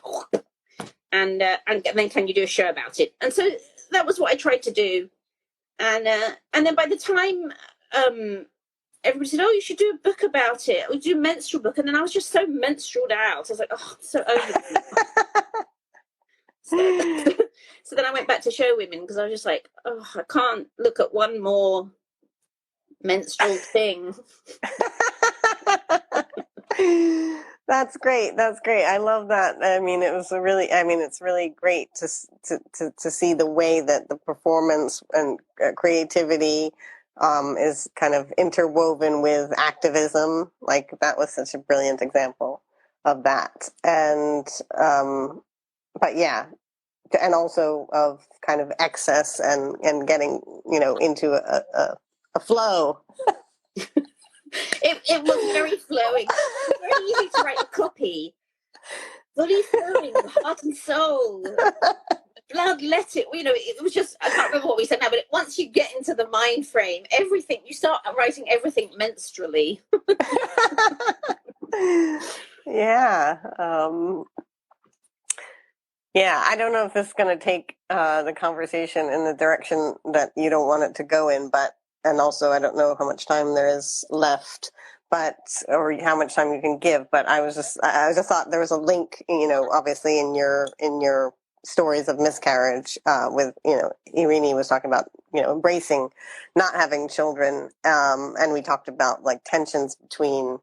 Speaker 4: And then can you do a show about it? And so that was what I tried to do. And then by the time everybody said, oh, you should do a book about it, we do a menstrual book, and then I was just so menstrualed out. I was like, oh, I'm so over it. So then I went back to Showwomen because I was just like, oh, I can't look at one more menstrual thing.
Speaker 3: That's great. I love that. I mean, it's really great to see the way that the performance and creativity is kind of interwoven with activism. Like that was such a brilliant example of that. And but yeah, and also of kind of excess and getting into a flow.
Speaker 4: It was very flowing. It was very easy to write a copy. Fully flowing, heart and soul. Blood, let it. It was just, I can't remember what we said now, but once you get into the mind frame, everything, you start writing everything menstrually.
Speaker 3: Yeah. Yeah, I don't know if this is going to take the conversation in the direction that you don't want it to go in, and also I don't know how much time there is left, or how much time you can give. But I just thought there was a link, obviously in your stories of miscarriage, with Irini was talking about embracing not having children, and we talked about tensions between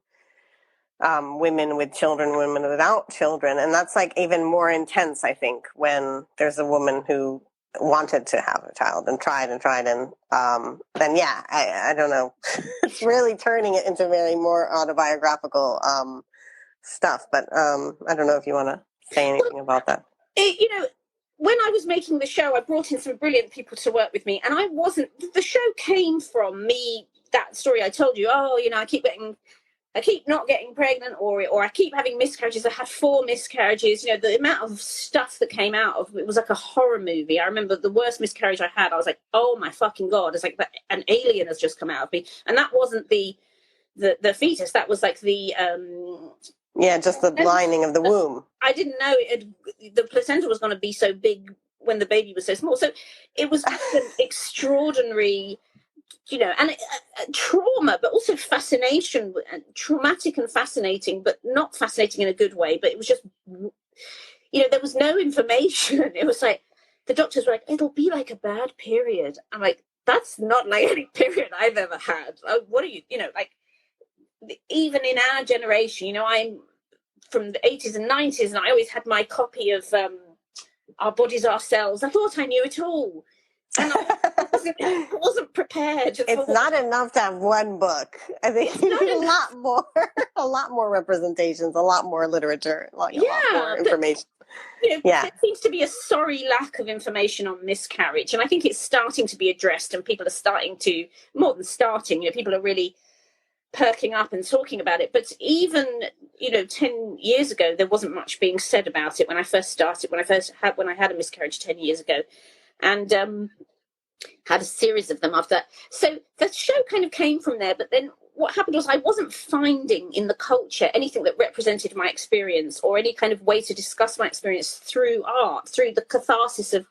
Speaker 3: women with children, women without children, and that's even more intense, I think, when there's a woman who wanted to have a child and tried and then yeah, I don't know. It's really turning it into very more autobiographical stuff, but I don't know if you want to say anything about that.
Speaker 4: When I was making the show, I brought in some brilliant people to work with me, and the show came from me, that story I told you, I keep not getting pregnant, or I keep having miscarriages. I had 4 miscarriages. The amount of stuff that came out of it was like a horror movie. I remember the worst miscarriage I had. I was like, oh my fucking God. It's like an alien has just come out of me. And that wasn't the fetus. That was like the...
Speaker 3: just the lining of the womb.
Speaker 4: I didn't know the placenta was going to be so big when the baby was so small. So it was an extraordinary... and trauma, but also fascination, traumatic and fascinating, but not fascinating in a good way. But it was just, there was no information. It was like, the doctors were like, it'll be like a bad period. I'm like, that's not like any period I've ever had. What are you, even in our generation, I'm from the 80s and 90s, and I always had my copy of Our Bodies, Ourselves. I thought I knew it all. And I wasn't prepared.
Speaker 3: It's not enough to have one book. I think you need a lot more representations, a lot more literature, a lot more information.
Speaker 4: There seems to be a sorry lack of information on miscarriage, and I think it's starting to be addressed, and people are starting to, more than starting, people are really perking up and talking about it. But even, 10 years ago, there wasn't much being said about it when I first started, when I had a miscarriage 10 years ago, and had a series of them after that. So the show kind of came from there. But then what happened was I wasn't finding in the culture anything that represented my experience or any kind of way to discuss my experience through art, through the catharsis of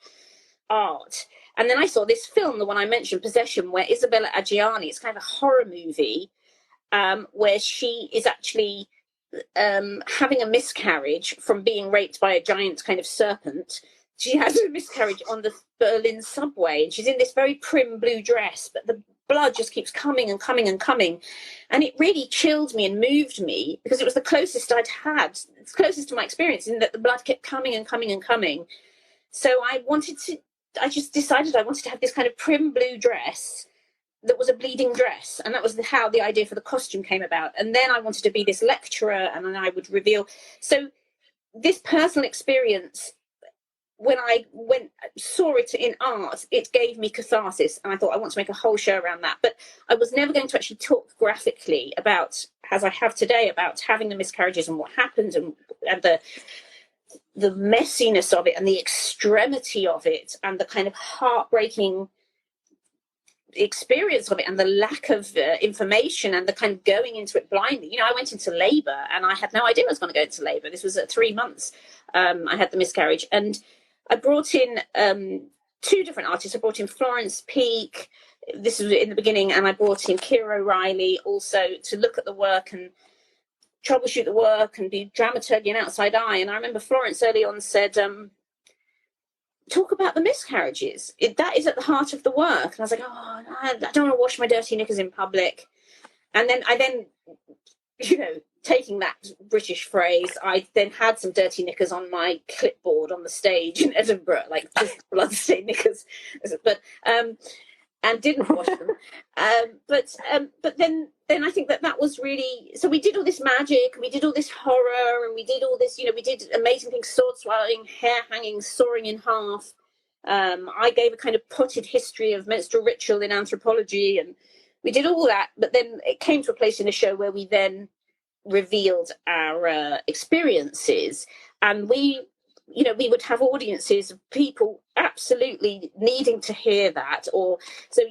Speaker 4: art. And then I saw this film, the one I mentioned, Possession, where Isabella Adjani, it's kind of a horror movie, where she is actually having a miscarriage from being raped by a giant kind of serpent. She has a miscarriage on the Berlin subway, and she's in this very prim blue dress, but the blood just keeps coming and coming and coming. And it really chilled me and moved me, because it was the closest I'd had, it's closest to my experience, in that the blood kept coming and coming and coming. So I just decided I wanted to have this kind of prim blue dress that was a bleeding dress, and that was how the idea for the costume came about. And then I wanted to be this lecturer, and then I would reveal. So this personal experience, when I saw it in art, it gave me catharsis, and I thought I want to make a whole show around that. But I was never going to actually talk graphically about, as I have today, about having the miscarriages and what happened, and the messiness of it, and the extremity of it, and the kind of heartbreaking experience of it, and the lack of information, and the kind of going into it blindly. I went into labor and I had no idea I was going to go into labor. This was at 3 months. I had the miscarriage, and I brought in 2 different artists. I brought in Florence Peake, this was in the beginning, and I brought in Kira O'Reilly also to look at the work and troubleshoot the work and be dramaturgy and outside eye. And I remember Florence early on said, talk about the miscarriages. That is at the heart of the work. And I was like, I don't want to wash my dirty knickers in public. And then taking that British phrase, I then had some dirty knickers on my clipboard on the stage in Edinburgh, like just blood-stained knickers, and didn't wash them. But then I think that was really, so we did all this magic, we did all this horror, and we did all this, we did amazing things, sword swallowing, hair hanging, sawing in half. I gave a kind of potted history of menstrual ritual in anthropology, and we did all that. But then it came to a place in the show where we then revealed our experiences, and we would have audiences of people absolutely needing to hear that. Or so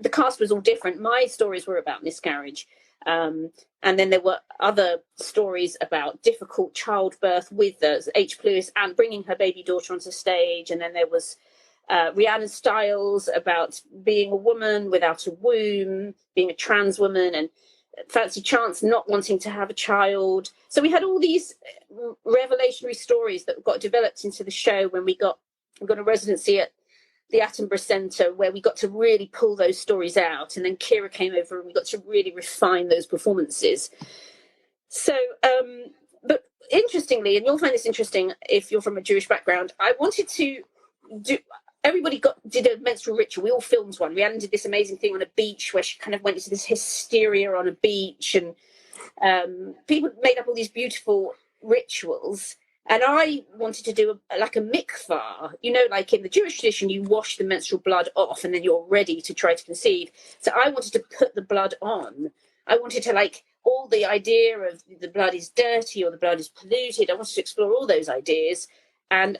Speaker 4: the cast was all different. My stories were about miscarriage, and then there were other stories about difficult childbirth with H. Lewis and bringing her baby daughter onto stage. And then there was Rhiannon Stiles about being a woman without a womb, being a trans woman, and Fancy Chance not wanting to have a child. So we had all these revelationary stories that got developed into the show when we got a residency at the Attenborough Centre, where we got to really pull those stories out. And then Kira came over and we got to really refine those performances. So, but interestingly, and you'll find this interesting if you're from a Jewish background, I wanted to do... Everybody did a menstrual ritual. We all filmed one. Rhiannon did this amazing thing on a beach where she kind of went into this hysteria on a beach, and people made up all these beautiful rituals. And I wanted to do a mikvah, like in the Jewish tradition, you wash the menstrual blood off and then you're ready to try to conceive. So I wanted to put the blood on. I wanted to all the idea of the blood is dirty or the blood is polluted. I wanted to explore all those ideas. And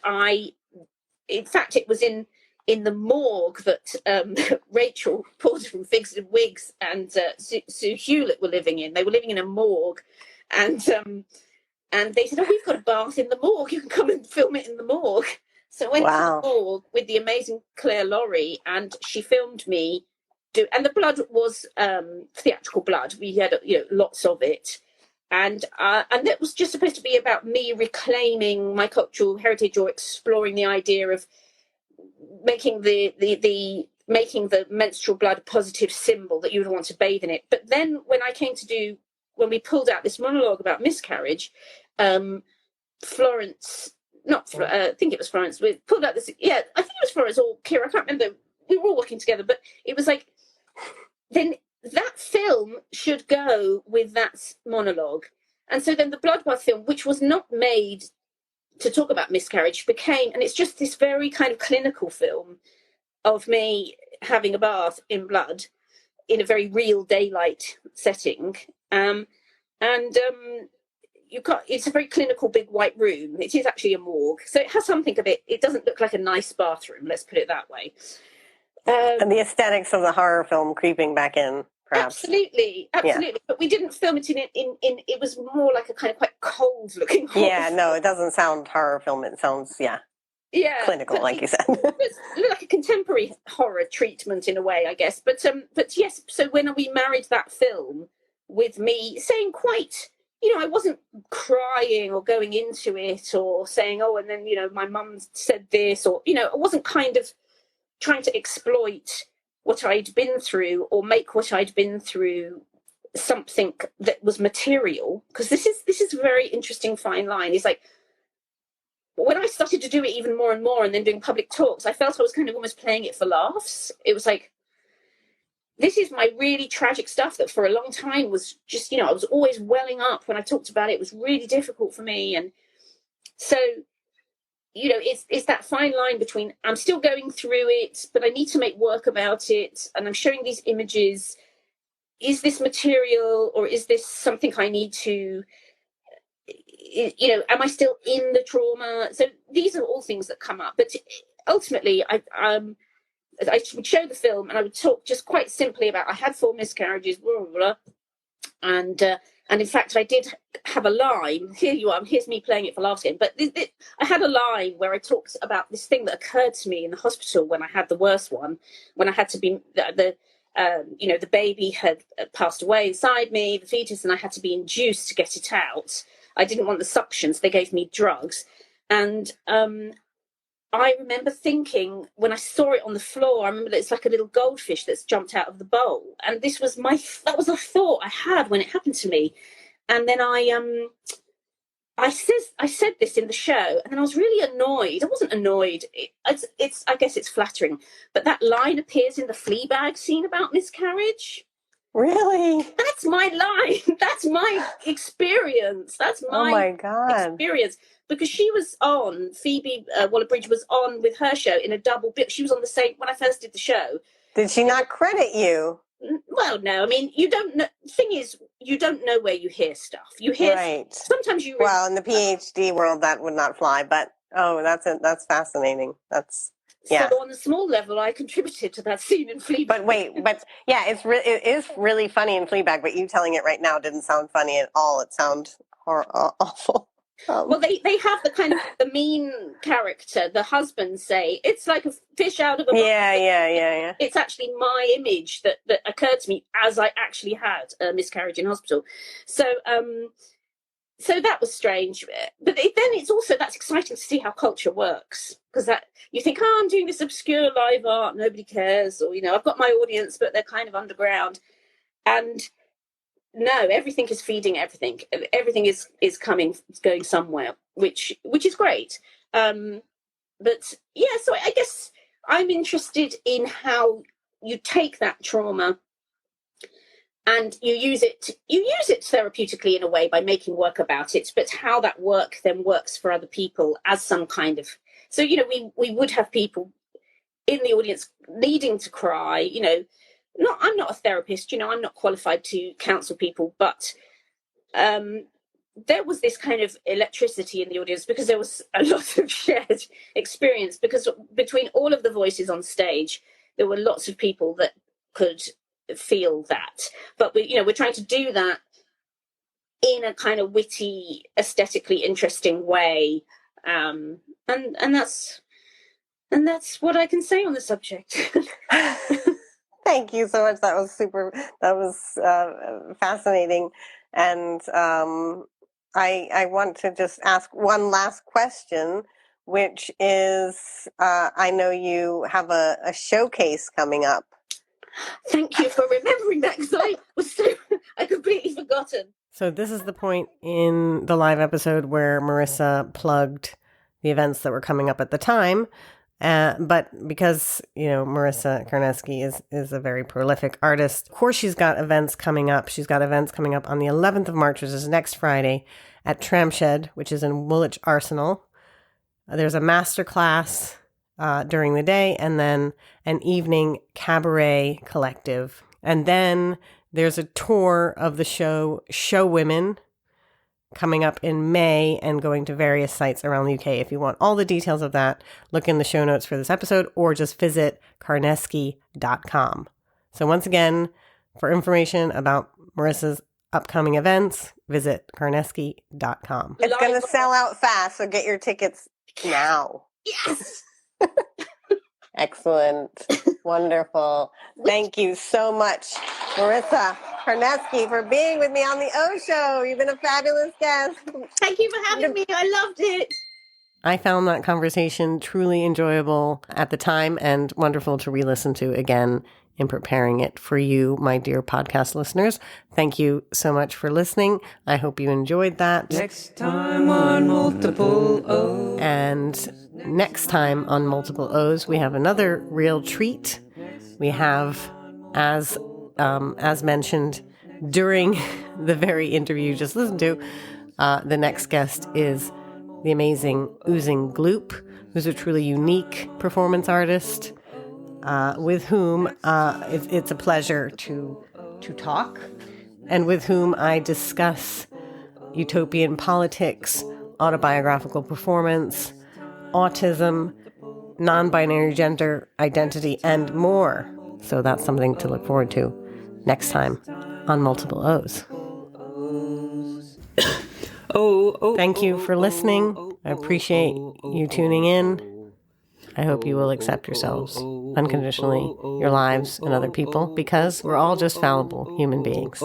Speaker 4: in fact, it was in the morgue that Rachel Porter from Figs and Wigs and Sue Hewlett were living in. They were living in a morgue, and they said, we've got a bath in the morgue. You can come and film it in the morgue. So I went to the morgue with the amazing Claire Laurie, and she filmed me and the blood was theatrical blood. We had lots of it. And that was just supposed to be about me reclaiming my cultural heritage, or exploring the idea of making the menstrual blood a positive symbol that you would want to bathe in it. But then when we pulled out this monologue about miscarriage, Florence, I think it was Florence, we pulled out this, I think it was Florence or Kira, I can't remember, we were all working together, but it was like, then that film should go with that monologue. And so then the Bloodbath film, which was not made to talk about miscarriage, became, and it's just this very kind of clinical film of me having a bath in blood, in a very real daylight setting. It's a very clinical big white room. It is actually a morgue. So it has something of it. It doesn't look like a nice bathroom, let's put it that way.
Speaker 3: And the aesthetics of the horror film creeping back in, perhaps.
Speaker 4: Absolutely. Yeah. But we didn't film it in it was more like a kind of quite cold looking horror.
Speaker 3: Yeah, no, it doesn't sound horror film. It sounds, clinical, like you said.
Speaker 4: It's like a contemporary horror treatment in a way, I guess. But yes, so when we married that film with me saying quite, I wasn't crying or going into it or saying, oh, and then, my mum said this, or, I wasn't kind of trying to exploit what I'd been through or make what I'd been through something that was material. Because this is a very interesting fine line. It's like, when I started to do it even more and more and then doing public talks, I felt I was kind of almost playing it for laughs. It was like, this is my really tragic stuff that for a long time was just, I was always welling up when I talked about it. It was really difficult for me. And so, it's that fine line between I'm still going through it, but I need to make work about it. And I'm showing these images. Is this material or is this something I need to, am I still in the trauma? So these are all things that come up. But ultimately, I would show the film and I would talk just quite simply about I had 4 miscarriages, blah, blah, blah. And in fact, I did have a line. Here you are. Here's me playing it for laughs again. But I had a line where I talked about this thing that occurred to me in the hospital when I had the worst one, when I had to be the baby had passed away inside me, the fetus, and I had to be induced to get it out. I didn't want the suction, so they gave me drugs. And I remember thinking when I saw it on the floor, I remember that it's like a little goldfish that's jumped out of the bowl. And this was that was a thought I had when it happened to me. And then I said this in the show, and then I was really annoyed. I wasn't annoyed. It's I guess it's flattering. But that line appears in the Fleabag scene about miscarriage.
Speaker 3: Really?
Speaker 4: That's my line. That's my experience. That's my experience. Because she was on, Phoebe Waller-Bridge was on with her show in a double bit. She was on the same, when I first did the show.
Speaker 3: Did she not credit you?
Speaker 4: Well, no. I mean, you don't know. The thing is, you don't know where you hear stuff. You hear,
Speaker 3: right.
Speaker 4: Sometimes you...
Speaker 3: Well, in the PhD world, that would not fly. But, that's fascinating. That's... Yeah.
Speaker 4: So on a small level, I contributed to that scene in Fleabag.
Speaker 3: But it is really funny in Fleabag, but you telling it right now didn't sound funny at all. It sounded awful.
Speaker 4: Well, they have the kind of the mean character, the husband say, it's like a fish out of a box.
Speaker 3: Yeah.
Speaker 4: It's actually my image that occurred to me as I actually had a miscarriage in hospital. So that was strange. But then it's also, that's exciting to see how culture works. Because that you think, I'm doing this obscure live art, nobody cares. Or, I've got my audience, but they're kind of underground. And no, everything is feeding everything. Everything is going somewhere, which is great. But yeah, so I guess I'm interested in how you take that trauma and you use it therapeutically in a way by making work about it, but how that work then works for other people as some kind of... So, we would have people in the audience needing to cry, I'm not a therapist, I'm not qualified to counsel people, but there was this kind of electricity in the audience because there was a lot of shared experience, because between all of the voices on stage, there were lots of people that could feel that. But we're trying to do that in a kind of witty, aesthetically interesting way. And that's what I can say on the subject.
Speaker 3: Thank you so much. That was fascinating. And I want to just ask one last question, which is, I know you have a showcase coming up.
Speaker 4: Thank you for remembering that, because I completely forgotten.
Speaker 5: So this is the point in the live episode where Marisa plugged the events that were coming up at the time. But because, Marisa Carnesky is a very prolific artist, of course, she's got events coming up. She's got events coming up on the 11th of March, which is next Friday, at Tramshed, which is in Woolwich Arsenal. There's a masterclass during the day, and then an evening cabaret collective And then there's a tour of the show Showwoman coming up in May and going to various sites around the UK. If you want all the details of that, look in the show notes for this episode or just visit carnesky.com. So once again, for information about Marissa's upcoming events, visit carnesky.com.
Speaker 3: It's going to sell out fast, so get your tickets now.
Speaker 4: Yes.
Speaker 3: Excellent. Wonderful. Thank you so much, Marisa Carnesky, for being with me on the O Show. You've been a fabulous guest.
Speaker 4: Thank you for having me. I loved it.
Speaker 5: I found that conversation truly enjoyable at the time and wonderful to re-listen to again in preparing it for you, my dear podcast listeners. Thank you so much for listening. I hope you enjoyed that.
Speaker 1: Next time on Multiple O's.
Speaker 5: And next time on Multiple O's, we have another real treat. We have, as mentioned during the very interview you just listened to, the next guest is the amazing Oozing Gloop, who's a truly unique performance artist, with whom it's a pleasure to talk, and with whom I discuss utopian politics, autobiographical performance, autism, non-binary gender identity, and more. So that's something to look forward to next time on Multiple O's. Thank you for listening. I appreciate you tuning in. I hope you will accept yourselves unconditionally, your lives, and other people, because we're all just fallible human beings.